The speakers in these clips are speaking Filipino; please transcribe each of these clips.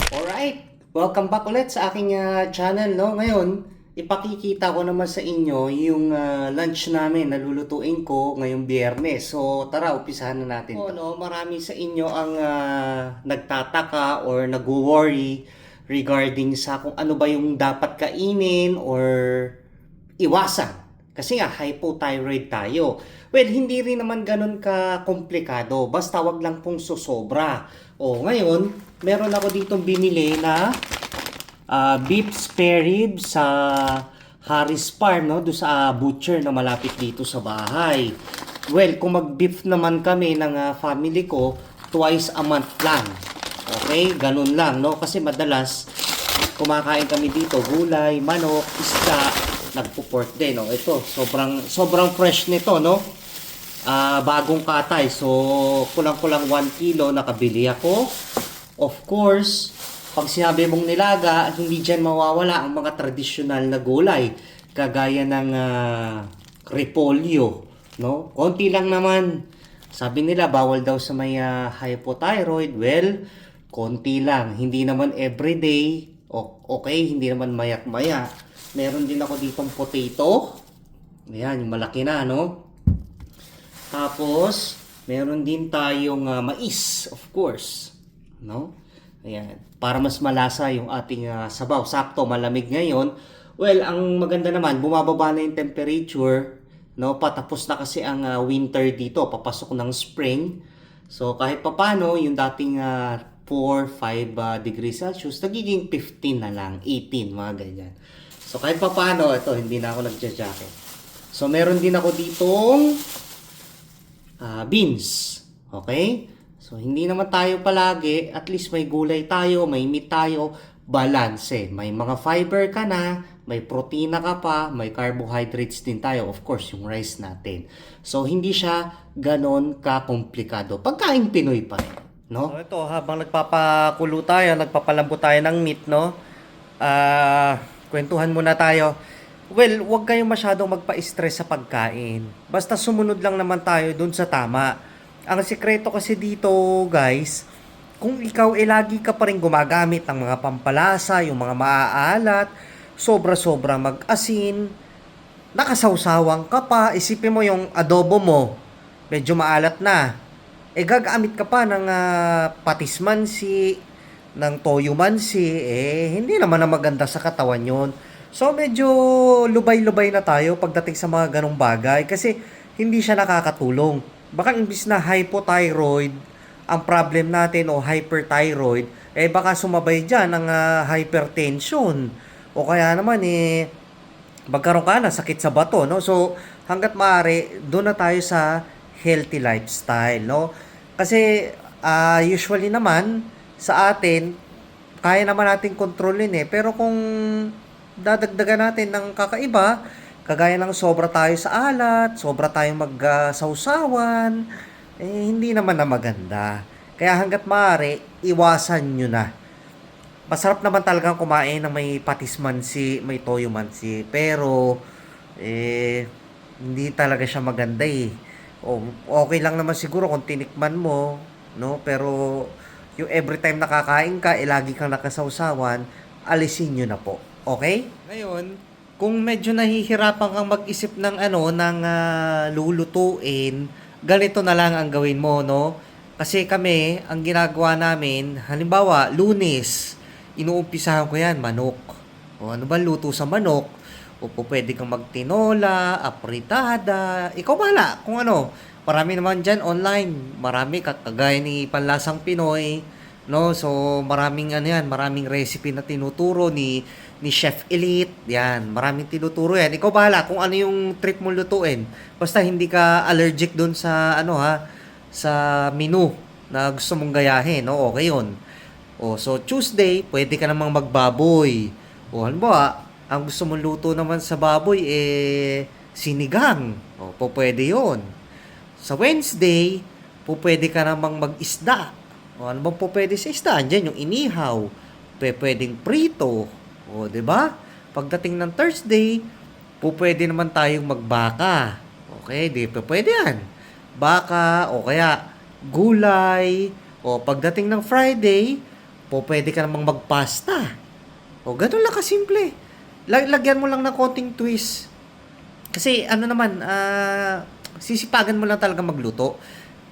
Alright, welcome back ulit sa aking channel, no? Ngayon, ipakikita ko naman sa inyo yung lunch namin na lulutuin ko ngayong Biyernes. So, tara, umpisahan na natin to. No, marami sa inyo ang nagtataka or nag-worry regarding sa kung ano ba yung dapat kainin or iwasan. Kasi nga, hypothyroid tayo. Well, hindi rin naman ganun ka-komplikado. Basta wag lang pong susobra. O, ngayon, meron ako ditong binili na beef spare ribs sa Harris Farm, no? Doon sa butcher na malapit dito sa bahay. Well, kung mag-beef naman kami ng family ko, twice a month lang. Okay? Ganun lang, no? Kasi madalas, kumakain kami dito, gulay, manok, isda, nagpo-pork din, no? Ito, sobrang fresh nito, no? Bagong katay. So, kulang-kulang 1 kilo nakabili ako. Of course, pag sinabi mong nilaga, hindi dyan mawawala ang mga tradisyonal na gulay. Kagaya ng repolyo, no? Konti lang naman. Sabi nila, bawal daw sa may hypothyroid. Well, konti lang. Hindi naman everyday. Okay, hindi naman mayak-maya. Meron din ako ditong potato. Ayan, yung malaki na, no? Tapos, meron din tayong mais, of course. No? Ayan. Para mas malasa yung ating sabaw. Sakto, malamig ngayon. Well, ang maganda naman, bumababa na yung temperature. No? Patapos na kasi ang winter dito. Papasok ng spring. So, kahit papano, yung dating 4-5 degrees Celsius, nagiging 15 na lang, 18, mga ganyan. So, kahit papano, ito, hindi na ako nagja-jacket. So, meron din ako ditong beans. Okay? So, hindi naman tayo palagi. At least may gulay tayo, may meat tayo. Balance. May mga fiber ka na, may protina ka pa, may carbohydrates din tayo. Of course, yung rice natin. So, hindi siya ganon ka-komplikado. Pagkain Pinoy pa rin. No? So, ito, habang nagpapakulo tayo, nagpapalambot tayo ng meat, no? Kwentuhan muna tayo. Well, huwag kayong masyadong magpa-stress sa pagkain. Basta sumunod lang naman tayo dun sa tama. Ang sikreto kasi dito, guys, kung ikaw lagi ka pa rin gumagamit ng mga pampalasa, yung mga maaalat, sobra-sobra mag-asin, nakasawsawang ka pa, isipin mo yung adobo mo, medyo maalat na. Gagamit ka pa ng patis mansi, ng toyo mansi, hindi naman na maganda sa katawan yon. So, medyo lubay-lubay na tayo pagdating sa mga ganong bagay kasi hindi siya nakakatulong. Baka imbis na hypothyroid ang problem natin o hyperthyroid, baka sumabay dyan ang hypertension. O kaya naman, magkaroon ka na sakit sa bato, no? So, hanggat maaari, doon na tayo sa healthy lifestyle, no? Kasi, usually naman, sa atin, kaya naman natin kontrolin pero kung dadagdagan natin ng kakaiba, kagaya ng sobra tayo sa alat, sobra tayong magsawsawan, hindi naman na maganda. Kaya hanggat maaari, iwasan nyo na. Masarap naman talagang kumain ng may patis mansi, may toyo mansi, pero hindi talaga siya maganda O, okay lang naman siguro kung tinikman mo, no? Pero yung every time nakakain ka, lagi kang nakasawsawan, alisin nyo na po. Okay? Ngayon, kung medyo nahihirapan kang mag-isip ng lulutuin, ganito na lang ang gawin mo, no? Kasi kami, ang ginagawa namin, halimbawa, Lunes, inuumpisahan ko yan, manok. O ano ba luto sa manok? O pwede kang magtinola, apritada, ikaw bahala kung ano. Marami naman dyan online, marami kagaya ni Panlasang Pinoy, no? So, maraming recipe na tinuturo ni Chef Elite. Yan, maraming tinuturo yan. Ikaw bahala kung ano yung trip mo lutuin. Basta hindi ka allergic dun sa sa menu na gusto mong gayahin, no? Okay yun. So Tuesday, pwede ka namang magbaboy. Halimbawa, ang gusto mong luto naman sa baboy sinigang. Pwede yun. Sa Wednesday, pwede ka namang mag-isda. Ano bang pwede sa isda? Andiyan yung inihaw. Pwedeng prito. 'Di ba? Pagdating ng Thursday, pwede naman tayong magbaka. Okay, pwede yan. Baka o kaya gulay. Pagdating ng Friday, Pwede ka namang magpasta. O, ganun lang kasimple. Lagyan mo lang ng konting twist. Kasi ano naman, sisipagan mo lang talaga magluto.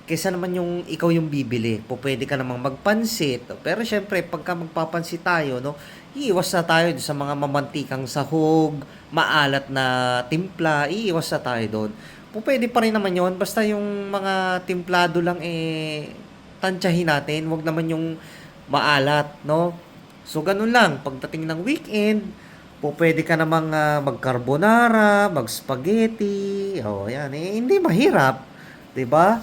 Kaysa naman yung ikaw yung bibili. Pwede ka namang magpansit. Pero syempre, pagka magpapansit tayo, no, iiwas na tayo sa mga mamantikang sahog, maalat na timpla, iiwas na tayo doon. Pwede pa rin naman yon, basta yung mga timplado lang tansyahin natin, wag naman yung maalat, no? So, ganun lang. Pagdating ng weekend, pwede ka namang mag-carbonara, mag-spaghetti. Oh, yan. Hindi mahirap. 'Di ba?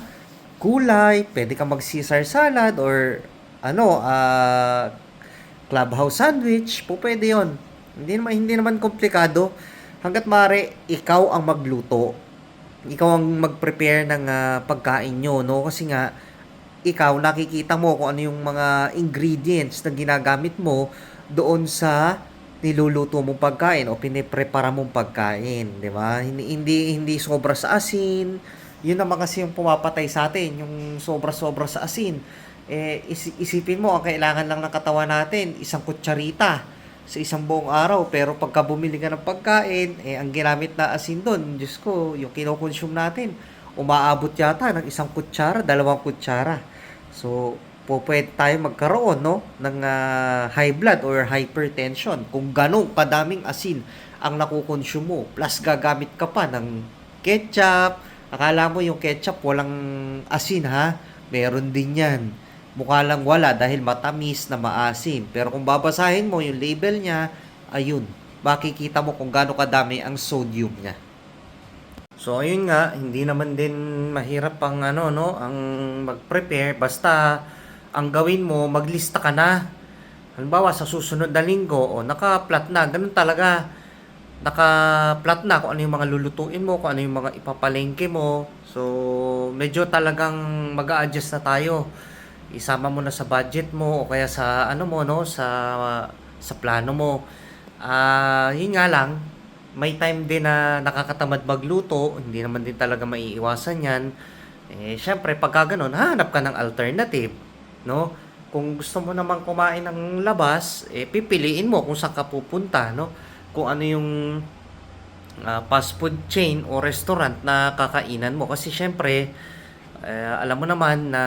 Gulay, pwede ka mag-Caesar salad or ano, clubhouse sandwich. Pwede yon. Hindi naman komplikado. Hanggat maaari, ikaw ang magluto. Ikaw ang mag-prepare ng pagkain nyo, no? Kasi nga, ikaw nakikita mo kung ano yung mga ingredients na ginagamit mo doon sa niluluto mong pagkain o piniprepara mong pagkain, di ba? Hindi sobra sa asin. Yun naman kasi yung pumapatay sa atin, yung sobra-sobra sa asin. Isipin mo, ang kailangan lang ng katawan natin, isang kutsarita sa isang buong araw. Pero pagka bumili ka ng pagkain, ang ginamit na asin doon, Diyos ko, yung kinokonsume natin, umaabot yata ng isang kutsara, 2 kutsara. So, pwede tayo magkaroon, no, ng high blood or hypertension kung ganong kadaming asin ang nakukonsume mo. Plus, gagamit ka pa ng ketchup. Akala mo yung ketchup walang asin, ha? Meron din yan. Mukha lang wala dahil matamis na maasim. Pero kung babasahin mo yung label niya, ayun, makikita mo kung gaano kadami ang sodium niya. So ayun nga, hindi naman din mahirap ang ano no, ang mag-prepare, basta ang gawin mo, maglista ka na. Halimbawa sa susunod na linggo, naka-plot na, ganun talaga. Naka-plot na kung ano yung mga lulutuin mo, kung ano yung mga ipapalengke mo. So medyo talagang mag-a-adjust na tayo. Isama mo na sa budget mo o kaya sa ano mo no, sa plano mo. Yun nga lang, may time din na nakakatamad magluto, hindi naman din talaga maiiwasan 'yan. Syempre pagka gano'n, hahanap ka ng alternative, no? Kung gusto mo namang kumain ng labas, pipiliin mo kung saan ka pupunta, no? Kung ano yung fast food chain o restaurant na kakainan mo kasi syempre alam mo naman na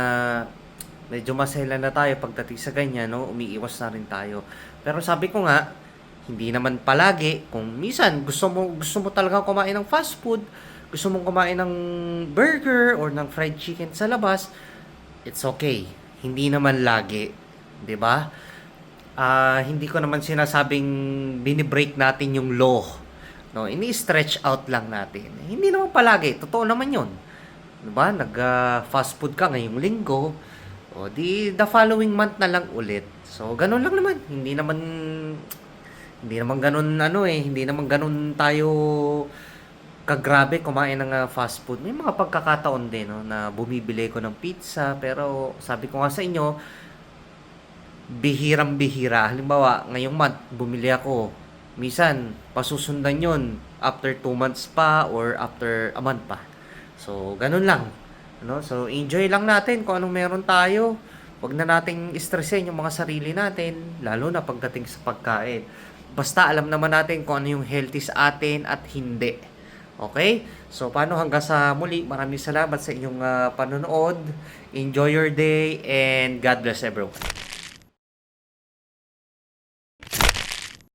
medyo maselan na tayo pagdating sa ganyan, no? Umiiwas na rin tayo. Pero sabi ko nga, hindi naman palagi. Kung minsan gusto mo talaga kumain ng fast food, gusto mong kumain ng burger or ng fried chicken sa labas, it's okay. Hindi naman lagi, 'di ba? Hindi ko naman sinasabing binibreak natin yung law. No, ini-stretch out lang natin. Hindi naman palagi, totoo naman 'yon. 'Di ba? Nag fast food ka ngayong linggo, o di the following month na lang ulit. So, ganun lang naman. Hindi naman ganun hindi naman ganun tayo kagrabe kumain ng fast food. May mga pagkakataon din no, na bumibili ko ng pizza pero sabi ko nga sa inyo, bihirang-bihira. Halimbawa, ngayong month bumili ako. Minsan pasusundan 'yon after 2 months pa or after a month pa. So, ganun lang. No? So, enjoy lang natin kung anong meron tayo. Huwag na nating stressin yung mga sarili natin, lalo na pagdating sa pagkain. Basta alam naman natin kung ano yung healthy sa atin at hindi. Okay? So, paano hanggang sa muli, maraming salamat sa inyong panonood. Enjoy your day and God bless everyone.